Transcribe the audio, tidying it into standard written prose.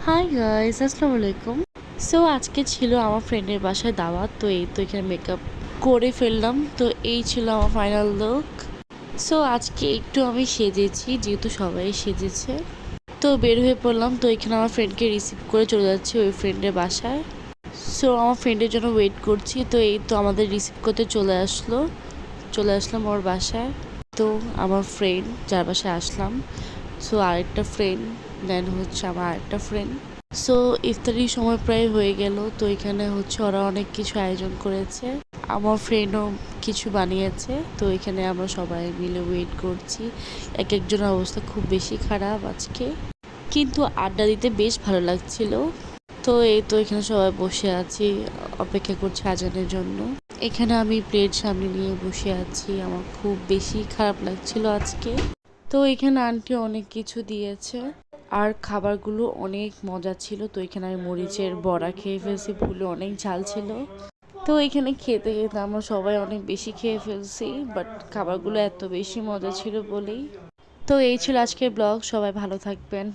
Hi guys, আসসালামু আলাইকুম। So আজকে ছিল আমার ফ্রেন্ডের বাসায় দাওয়াত, তো এই তো এখানে মেকআপ করে ফেললাম। তো এই ছিল আমার ফাইনাল লুক। সো আজকে একটু আমি সেজেছি, যেহেতু সবাই সেজেছে। তো বের হয়ে পড়লাম। তো এখানে আমার ফ্রেন্ডকে রিসিভ করে চলে যাচ্ছি ওই ফ্রেন্ডের বাসায়। সো আমার ফ্রেন্ডের জন্য ওয়েট করছি। তো এই তো আমাদের রিসিভ করতে চলে আসলাম ওর বাসায়। তো আমার ফ্রেন্ড যার বাসায় আসলাম, সো আরেকটা ফ্রেন্ড, দেন হচ্ছে আমার আরেকটা ফ্রেন্ড। সো ইফতারির সময় প্রায় হয়ে গেল। তো এখানে হচ্ছে ওরা অনেক কিছু আয়োজন করেছে, আমার ফ্রেন্ডও কিছু বানিয়েছে। তো এখানে আমরা সবাই মিলে ওয়েট করছি। এক একজনের অবস্থা খুব বেশি খারাপ আজকে, কিন্তু আড্ডা দিতে বেশ ভালো লাগছিল। তো এই তো এখানে সবাই বসে আছি, অপেক্ষা করছি আজানের জন্য। এখানে আমি প্লেট সামনে নিয়ে বসে আছি, আমার খুব বেশি খারাপ লাগছিল আজকে। তো এখানে আন্টি অনেক কিছু দিয়েছে, আর খাবারগুলো অনেক মজা ছিল। তো এখানে আমি মরিচের বড়া খেয়ে ফেলছি, ভুলে অনেক ঝাল ছিল। তো এখানে খেতে খেতে আমরা সবাই অনেক বেশি খেয়ে ফেলছি, বাট খাবারগুলো এত বেশি মজা ছিল বলেই। তো এই ছিল আজকের ব্লগ, সবাই ভালো থাকবেন।